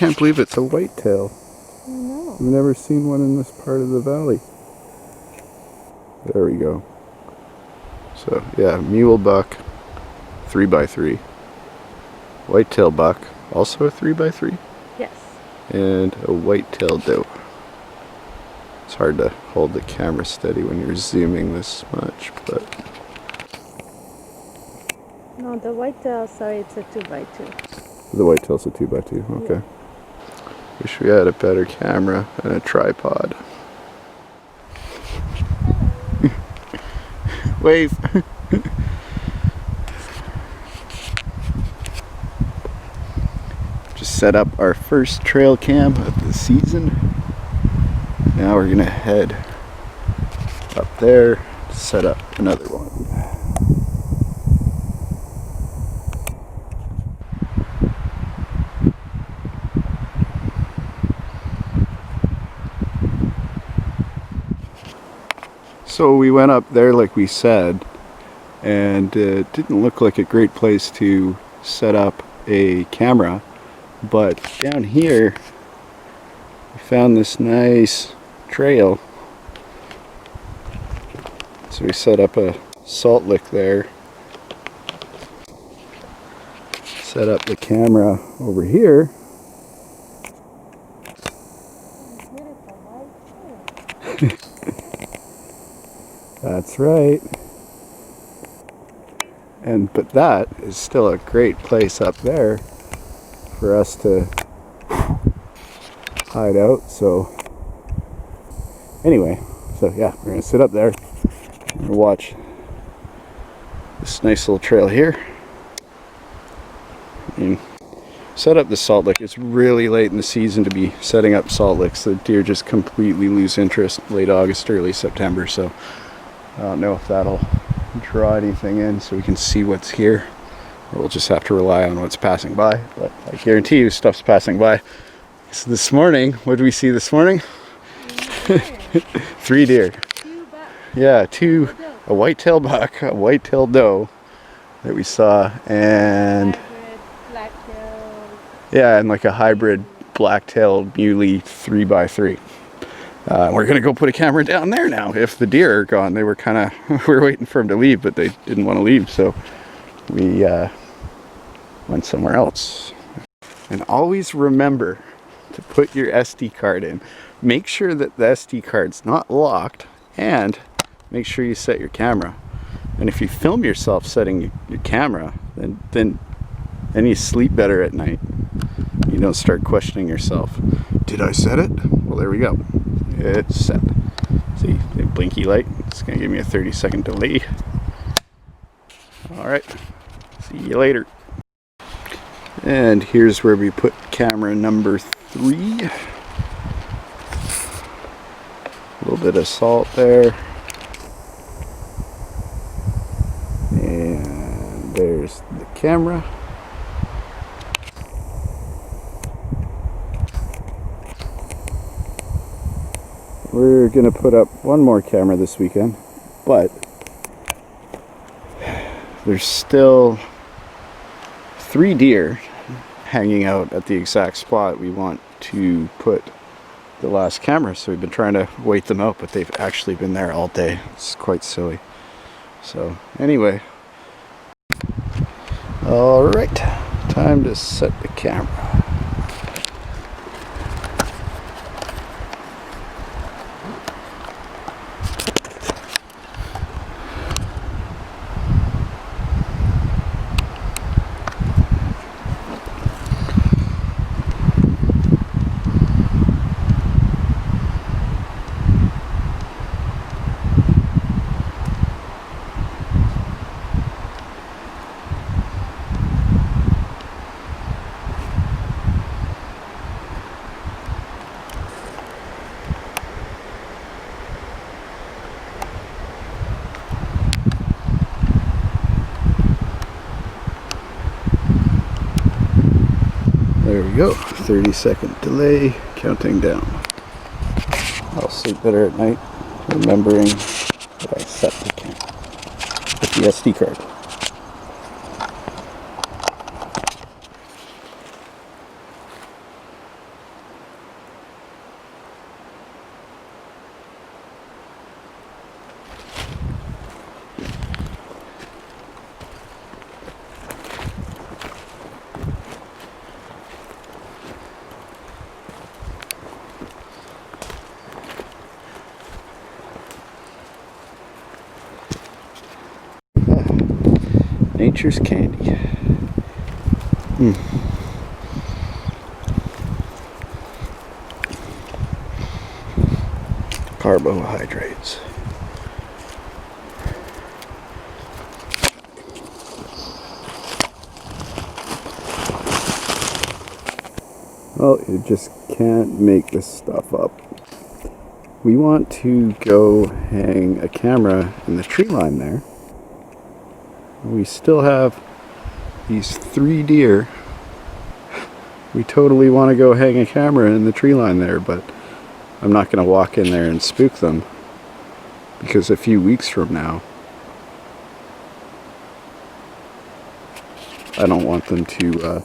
can't believe it's a whitetail. I know. I've never seen one in this part of the valley. There we go. So yeah, mule buck, 3x3. Whitetail buck, also a 3x3. Yes. And a whitetail doe. It's hard to hold the camera steady when you're zooming this much, but... No, the whitetail, sorry, it's a 2x2. The whitetail's a 2x2, okay. Yeah. Wish we had a better camera and a tripod. Wave! Just set up our first trail cam of the season. Now we're gonna head up there to set up another one. So we went up there like we said, and it didn't look like a great place to set up a camera, but down here we found this nice trail. So we set up a salt lick there, set up the camera over here. That's right. But that is still a great place up there for us to hide out. So anyway, so yeah, we're gonna sit up there and watch this nice little trail here and set up the salt lick. It's really late in the season to be setting up salt licks. The deer just completely lose interest late August, early September, so I don't know if that'll draw anything in so we can see what's here, or we'll just have to rely on what's passing by. But I guarantee you stuff's passing by. So this morning, what did we see this morning? 3 deer. 2 bucks. Yeah, a whitetail buck, a whitetail doe that we saw, and Hybrid, black-tailed. yeah, and like a hybrid black-tailed muley 3x3. We're gonna go put a camera down there now. If the deer are gone, they were kind of we were waiting for them to leave, but they didn't want to leave, so we went somewhere else. And always remember to put your SD card in. Make sure that the SD card's not locked, and make sure you set your camera. And if you film yourself setting your camera, then you sleep better at night. You don't start questioning yourself. Did I set it? Well, there we go. It's set. See, the blinky light. It's gonna give me a 30-second delay. All right, see you later. And here's where we put camera number 3. A little bit of salt there. And there's the camera. We're gonna put up one more camera this weekend, but there's still 3 deer hanging out at the exact spot we want to put the last camera. So we've been trying to wait them out, but they've actually been there all day. It's quite silly. So anyway, all right, time to set the camera. There we go, 30-second delay, counting down. I'll sleep better at night, remembering that I set the camera with the SD card. Nature's candy. Carbohydrates. Well, you just can't make this stuff up. We want to go hang a camera in the tree line there. We still have these 3 deer. We totally want to go hang a camera in the tree line there, but I'm not going to walk in there and spook them, because a few weeks from now, I don't want them to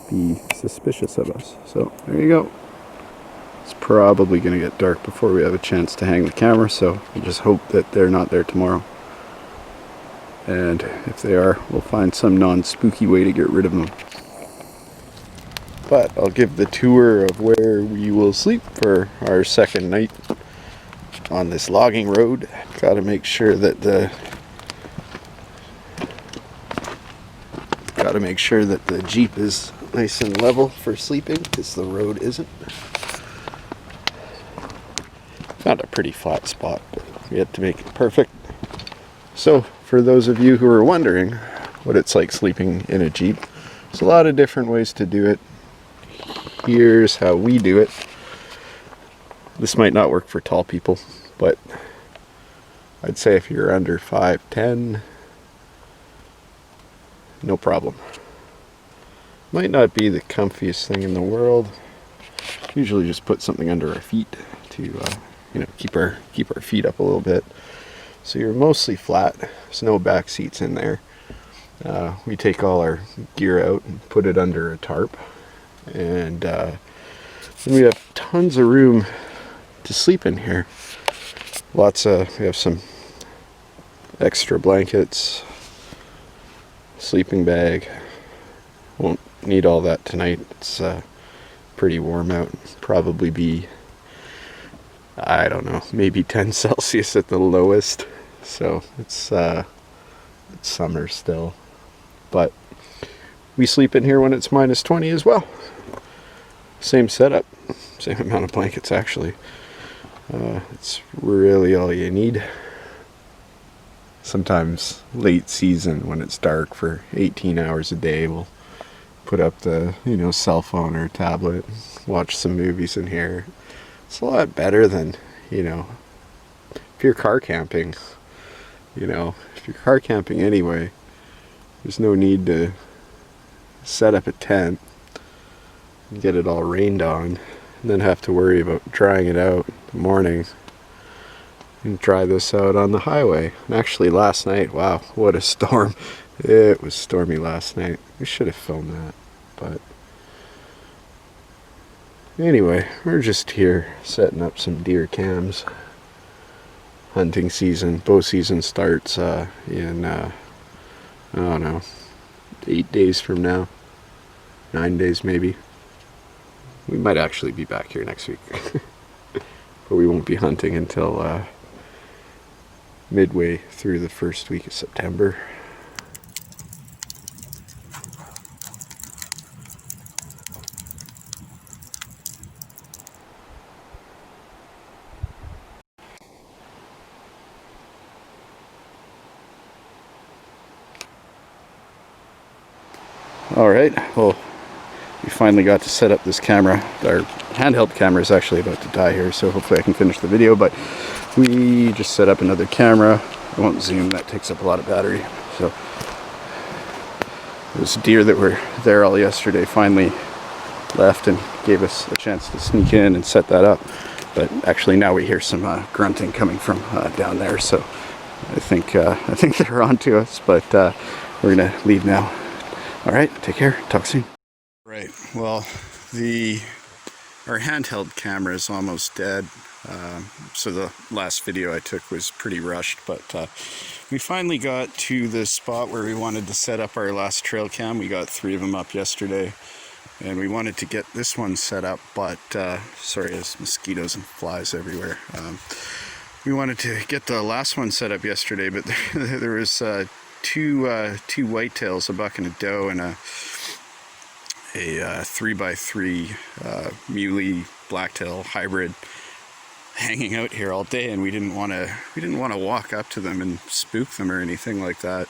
be suspicious of us. So there you go. It's probably going to get dark before we have a chance to hang the camera, so I just hope that they're not there tomorrow. And if they are, we'll find some non-spooky way to get rid of them. But I'll give the tour of where we will sleep for our second night on this logging road. Gotta make sure that the Jeep is nice and level for sleeping, because the road isn't. Found a pretty flat spot, but we had to make it perfect. So, for those of you who are wondering what it's like sleeping in a Jeep, there's a lot of different ways to do it. Here's how we do it. This might not work for tall people, but I'd say if you're under 5'10", no problem. Might not be the comfiest thing in the world. Usually just put something under our feet to keep our feet up a little bit. So you're mostly flat. There's no back seats in there. We take all our gear out and put it under a tarp, and then we have tons of room to sleep in here. We have some extra blankets, sleeping bag. Won't need all that tonight. It's pretty warm out. Probably be, I don't know, maybe 10 Celsius at the lowest. So it's summer still. But we sleep in here when it's minus 20 as well. Same setup, same amount of blankets actually. It's really all you need. Sometimes late season when it's dark for 18 hours a day, we'll put up the cell phone or tablet, watch some movies in here. It's a lot better than if you're car camping. If you're car camping anyway, there's no need to set up a tent and get it all rained on and then have to worry about drying it out in the morning and dry this out on the highway. And actually last night, wow, what a storm. It was stormy last night. We should have filmed that, but anyway, we're just here setting up some deer cams. Hunting season, bow season starts in I don't know, 8 days from now, 9 days maybe. We might actually be back here next week, but we won't be hunting until midway through the first week of September. Alright, well, we finally got to set up this camera. Our handheld camera is actually about to die here, so hopefully I can finish the video, but we just set up another camera. I won't zoom, that takes up a lot of battery. So those deer that were there all yesterday finally left and gave us a chance to sneak in and set that up. But actually now we hear some grunting coming from down there, so I think they're on to us, but we're gonna leave now. All right, take care, talk soon. Right, well, our handheld camera is almost dead. So the last video I took was pretty rushed, but we finally got to the spot where we wanted to set up our last trail cam. We got 3 of them up yesterday, and we wanted to get this one set up, but sorry, there's mosquitoes and flies everywhere. We wanted to get the last one set up yesterday, but there was two whitetails, a buck and a doe, and a 3x3 muley blacktail hybrid hanging out here all day, and we didn't want to walk up to them and spook them or anything like that.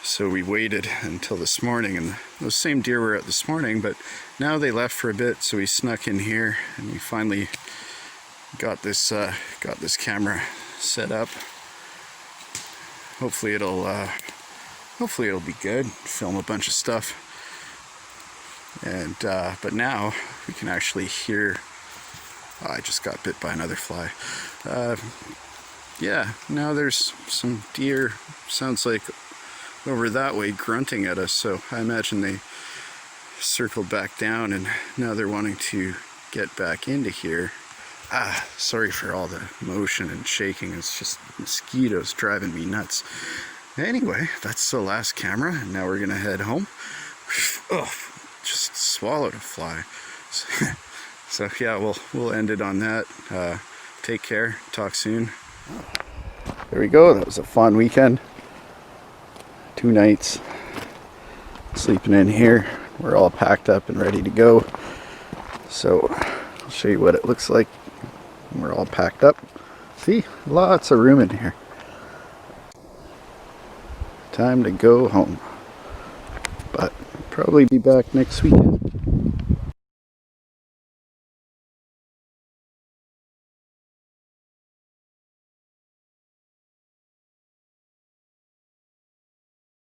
So we waited until this morning, and those same deer were out this morning, but now they left for a bit, so we snuck in here and we finally got this camera set up. Hopefully it'll be good. Film a bunch of stuff, and but now we can actually hear. Oh, I just got bit by another fly. Yeah, now there's some deer. Sounds like over that way grunting at us. So I imagine they circled back down, and now they're wanting to get back into here. Sorry for all the motion and shaking. It's just mosquitoes driving me nuts. Anyway, that's the last camera, and now we're gonna head home. Oh, just swallowed a fly. So yeah, we'll end it on that. Take care. Talk soon. There we go. That was a fun weekend. 2 nights sleeping in here. We're all packed up and ready to go. So I'll show you what it looks like. We're all packed up. See, lots of room in here. Time to go home. But probably be back next weekend.